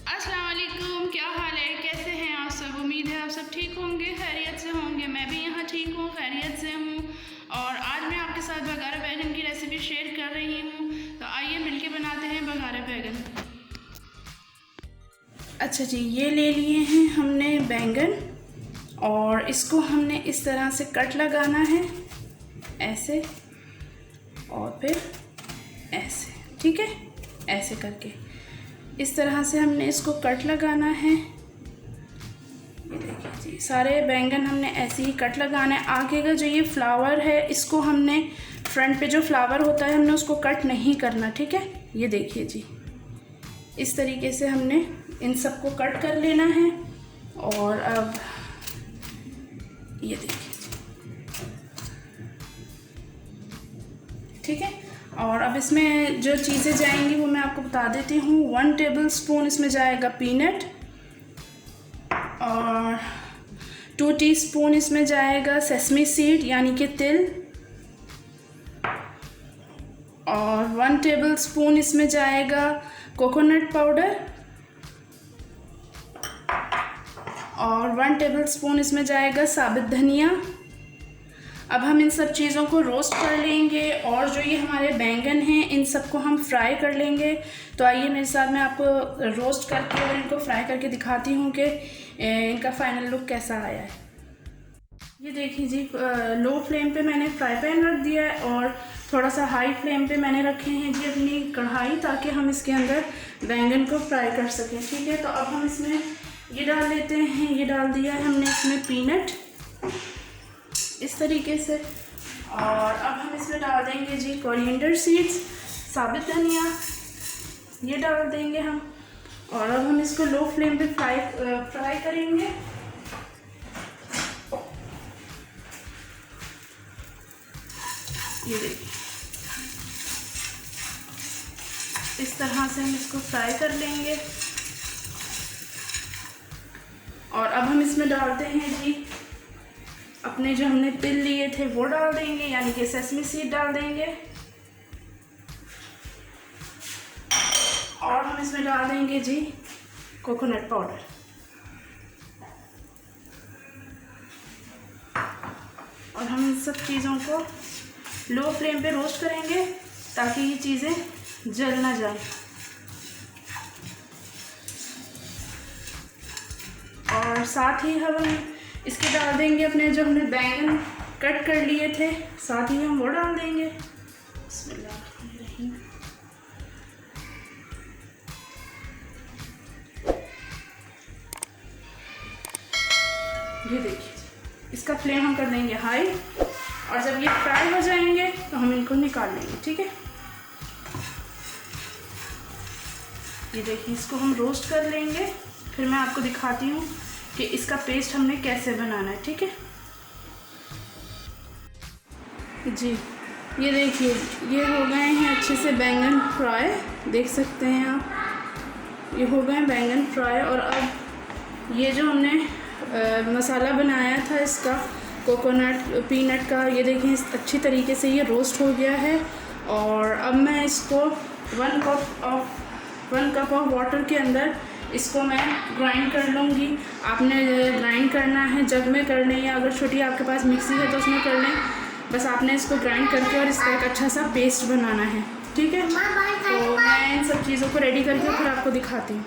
अस्सलाम वालेकुम, क्या हाल है, कैसे हैं आप सब। उम्मीद है आप सब ठीक होंगे, खैरियत से होंगे। मैं भी यहाँ ठीक हूँ, खैरियत से हूँ। और आज मैं आपके साथ बघारा बैगन की रेसिपी शेयर कर रही हूँ। तो आइए मिलके बनाते हैं बघारा बैगन। अच्छा जी, ये ले लिए हैं हमने बैंगन और इसको हमने इस तरह से कट लगाना है, ऐसे और फिर ऐसे, ठीक है। ऐसे करके इस तरह से हमने इसको कट लगाना है। ये देखिए जी, सारे बैंगन हमने ऐसे ही कट लगाना है। आगे का जो ये फ्लावर है, इसको हमने फ्रंट पे जो फ्लावर होता है हमने उसको कट नहीं करना, ठीक है। ये देखिए जी, इस तरीके से हमने इन सबको कट कर लेना है। और अब ये देखिए जी, ठीक है। और अब इसमें जो चीज़ें जाएंगी वो मैं आपको बता देती हूँ। 1 टेबल स्पून इसमें जाएगा पीनट, और 2 टीस्पून इसमें जाएगा सेसमी सीड यानी कि तिल, और 1 टेबल स्पून इसमें जाएगा कोकोनट पाउडर, और 1 टेबल स्पून इसमें जाएगा साबुत धनिया। अब हम इन सब चीज़ों को रोस्ट कर लेंगे, और जो ये हमारे बैंगन हैं इन सबको हम फ्राई कर लेंगे। तो आइए मेरे साथ, मैं आपको रोस्ट करके और इनको फ्राई करके दिखाती हूँ कि इनका फाइनल लुक कैसा आया है। ये देखिए जी, लो फ्लेम पे मैंने फ्राई पैन रख दिया है और थोड़ा सा हाई फ्लेम पे मैंने रखे हैं जी अपनी कढ़ाई, ताकि हम इसके अंदर बैंगन को फ्राई कर सकें, ठीक है। तो अब हम इसमें ये डाल लेते हैं। ये डाल दिया है हमने इसमें पीनट इस तरीके से, और अब हम इसमें डाल देंगे जी कोरिएंडर सीड्स, साबुत धनिया, ये डाल देंगे हम। और अब हम इसको लो फ्लेम पे फ्राई करेंगे। ये देखिए, इस तरह से हम इसको फ्राई कर लेंगे। और अब हम इसमें डालते हैं जी अपने जो हमने तिल लिए थे वो डाल देंगे, यानी कि सेसमी सीड डाल देंगे। और हम इसमें डाल देंगे जी कोकोनट पाउडर। और हम इन सब चीज़ों को लो फ्लेम पे रोस्ट करेंगे ताकि ये चीज़ें जल ना जाए। और साथ ही हम इसके डाल देंगे अपने जो हमने बैंगन कट कर लिए थे, साथ ही हम वो डाल देंगे। बिस्मिल्लाहिर्रहमानिर्रहीम। ये देखिए, इसका फ्लेम हम कर देंगे हाई, और जब ये फ्राई हो जाएंगे तो हम इनको निकाल लेंगे, ठीक है। ये देखिए, इसको हम रोस्ट कर लेंगे, फिर मैं आपको दिखाती हूँ कि इसका पेस्ट हमने कैसे बनाना है, ठीक है जी। ये देखिए, ये हो गए हैं अच्छे से बैंगन फ्राई, देख सकते हैं आप, ये हो गए बैंगन फ्राई। और अब ये जो हमने मसाला बनाया था इसका कोकोनट पीनट का, ये देखिए अच्छी तरीके से ये रोस्ट हो गया है। और अब मैं इसको 1 कप ऑफ वाटर के अंदर इसको मैं ग्राइंड कर लूँगी। आपने ग्राइंड करना है जग में कर लें, या अगर छोटी आपके पास मिक्सी है तो उसमें कर लें। बस आपने इसको ग्राइंड करके और इसका एक अच्छा सा पेस्ट बनाना है, ठीक है। तो मैं इन सब चीज़ों को रेडी करके फिर आपको दिखाती हूँ।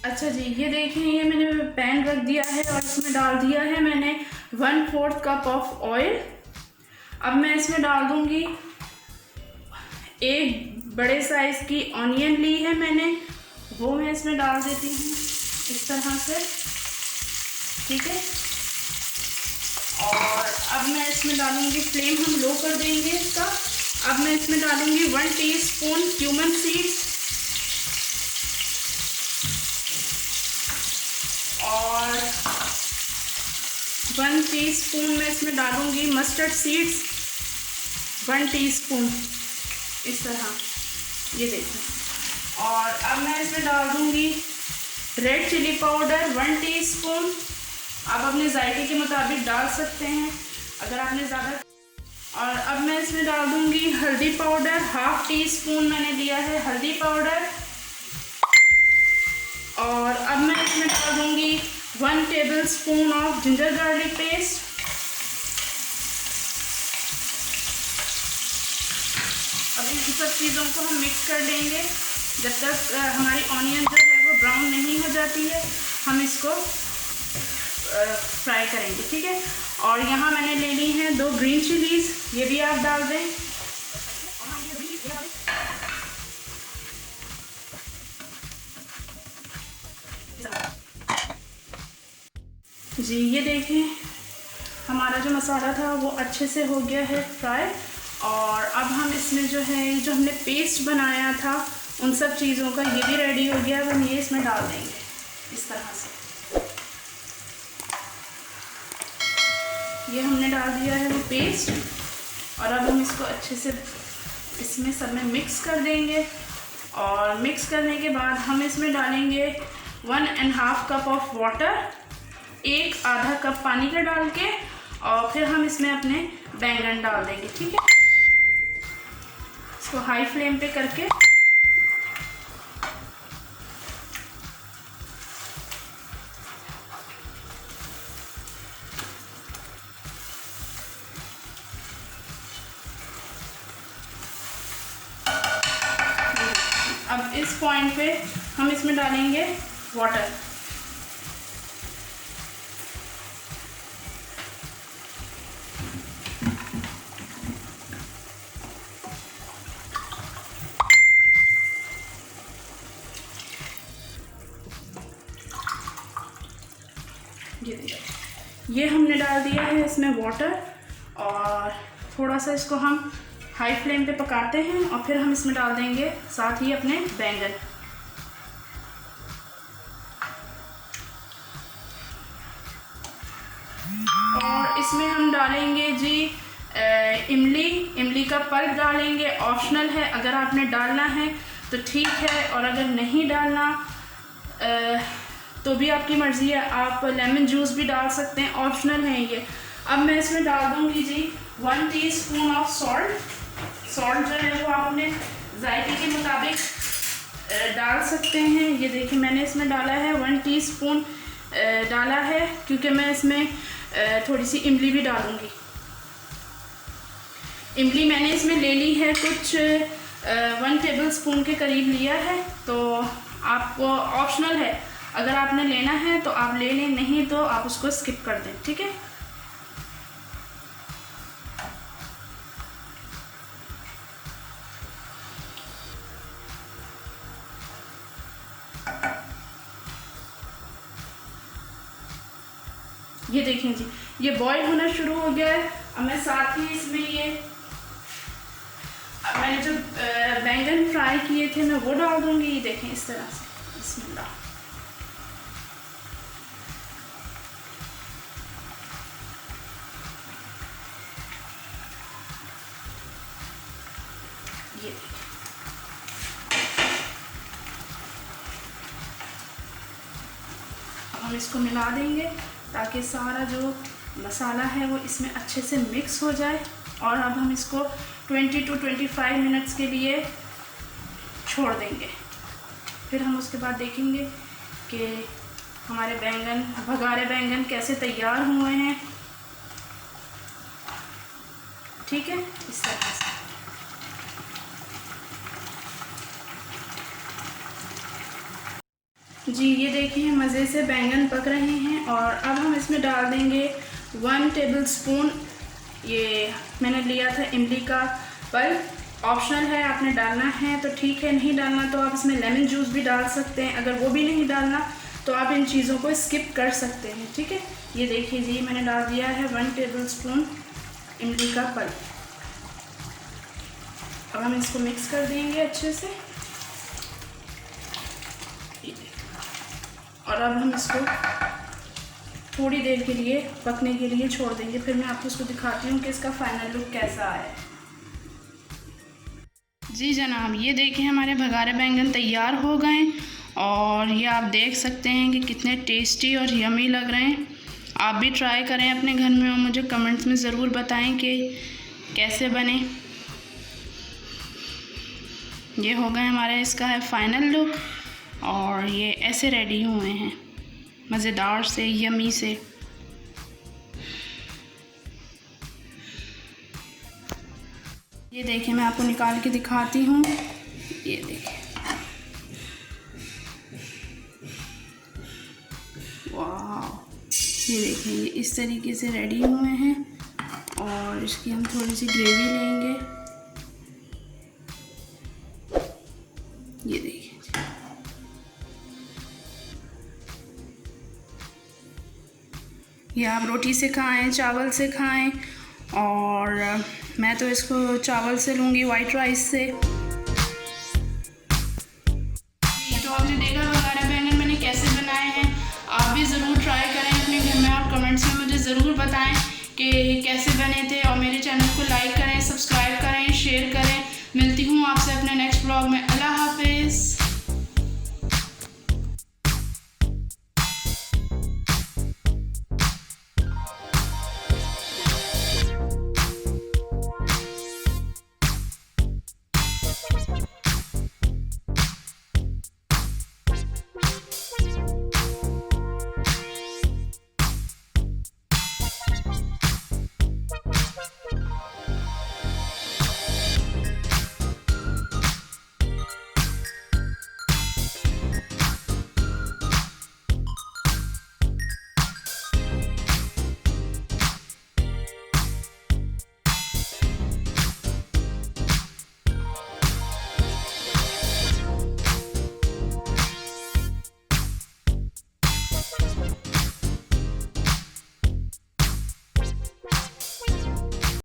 अच्छा जी, ये देखिए, ये मैंने पैन रख दिया है और इसमें डाल दिया है मैंने 1/4 कप ऑफ ऑयल। अब मैं इसमें डाल दूँगी एक बड़े साइज़ की ऑनियन ली है मैंने, वो मैं इसमें डाल देती हूँ इस तरह से, ठीक है। और अब मैं इसमें डालूँगी, फ्लेम हम लो कर देंगे इसका। अब मैं इसमें डालूँगी 1 टीस्पून क्यूमन सीड्स, और 1 टीस्पून मैं इसमें डालूँगी मस्टर्ड सीड्स, 1 टीस्पून इस तरह, ये देखिए। और अब मैं इसमें डाल दूँगी रेड चिली पाउडर 1 टीस्पून। आप अपने जायके के मुताबिक डाल सकते हैं अगर आपने ज़्यादा। और अब मैं इसमें डाल दूँगी हल्दी पाउडर, 1/2 टीस्पून मैंने लिया है हल्दी पाउडर। और अब मैं इसमें डाल दूँगी 1 tablespoon of ginger garlic paste. अब इन सब चीज़ों को हम मिक्स कर लेंगे जब तक हमारी ऑनियन जो है वो ब्राउन नहीं हो जाती है, हम इसको फ्राई करेंगे, ठीक है। और यहाँ मैंने ले ली हैं 2 ग्रीन चिलीज़, ये भी आप डाल दें। जी ये देखें हमारा जो मसाला था वो अच्छे से हो गया है फ्राई। और अब हम इसमें जो है जो हमने पेस्ट बनाया था उन सब चीज़ों का ये भी रेडी हो गया। अब हम ये इसमें डाल देंगे इस तरह से। ये हमने डाल दिया है वो पेस्ट और अब हम इसको अच्छे से इसमें सब में मिक्स कर देंगे। और मिक्स करने के बाद हम इसमें डालेंगे 1.5 कप ऑफ वाटर, 1 आधा कप पानी का डाल के, और फिर हम इसमें अपने बैंगन डाल देंगे, ठीक है। इसको हाई फ्लेम पे करके अब इस पॉइंट पे हम इसमें डालेंगे वाटर। ये हमने डाल दिया है इसमें वाटर और थोड़ा सा इसको हम हाई फ्लेम पे पकाते हैं और फिर हम इसमें डाल देंगे साथ ही अपने बैंगन। और इसमें हम डालेंगे जी इमली का पल्प डालेंगे, ऑप्शनल है, अगर आपने डालना है तो ठीक है और अगर नहीं डालना तो भी आपकी मर्ज़ी है, आप लेमन जूस भी डाल सकते हैं, ऑप्शनल है ये। अब मैं इसमें डाल दूँगी जी 1 टीस्पून ऑफ सॉल्ट जो है वो आप अपने जायके के मुताबिक डाल सकते हैं। ये देखिए मैंने इसमें डाला है 1 टीस्पून डाला है क्योंकि मैं इसमें थोड़ी सी इमली भी डालूँगी। इमली मैंने इसमें ले ली है कुछ 1 टेबलस्पून के करीब लिया है, तो आपको ऑप्शनल है, अगर आपने लेना है तो आप ले लें, नहीं तो आप उसको स्किप कर दें, ठीक है। ये देखें जी ये बॉईल होना शुरू हो गया है। अब मैं साथ ही इसमें ये मैंने जो बैंगन फ्राई किए थे मैं वो डाल दूंगी। ये देखें इस तरह से, बिस्मिल्लाह। ये अब हम इसको मिला देंगे ताकि सारा जो मसाला है वो इसमें अच्छे से मिक्स हो जाए। और अब हम इसको 20 to 25 मिनट्स के लिए छोड़ देंगे। फिर हम उसके बाद देखेंगे कि हमारे भगारे बैंगन कैसे तैयार हुए हैं, ठीक है, इस तरह से। जी ये देखिए मज़े से बैंगन पक रहे हैं और अब हम इसमें डाल देंगे 1 टेबलस्पून, ये मैंने लिया था इमली का पल्प, ऑप्शनल है, आपने डालना है तो ठीक है, नहीं डालना तो आप इसमें लेमन जूस भी डाल सकते हैं। अगर वो भी नहीं डालना तो आप इन चीज़ों को स्किप कर सकते हैं, ठीक है। ये देखिए जी मैंने डाल दिया है 1 टेबलस्पून इमली का पल्प। अब हम इसको मिक्स कर देंगे अच्छे से और अब हम इसको थोड़ी देर के लिए पकने के लिए छोड़ देंगे। फिर मैं आपको इसको दिखाती हूँ कि इसका फाइनल लुक कैसा आया। जी जनाब ये देखें हमारे भगारे बैंगन तैयार हो गए और ये आप देख सकते हैं कि कितने टेस्टी और यमी लग रहे हैं। आप भी ट्राई करें अपने घर में और मुझे कमेंट्स में ज़रूर बताएं कि कैसे बने। ये हो गए हमारे, इसका है फाइनल लुक। और ये ऐसे रेडी हुए हैं, मज़ेदार से, यमी से। ये देखिए, मैं आपको निकाल के दिखाती हूँ। ये देखिए, वाह, ये देखिए, ये इस तरीके से रेडी हुए हैं। और इसकी हम थोड़ी सी ग्रेवी लेंगे। ये देखिए, ये आप रोटी से खाएं, चावल से खाएं, और मैं तो इसको चावल से लूँगी, वाइट राइस से। तो आपने देखा बघारे बैंगन मैंने कैसे बनाए हैं। आप भी ज़रूर ट्राई करें अपने घर में, और कमेंट्स में मुझे ज़रूर बताएं कि कैसे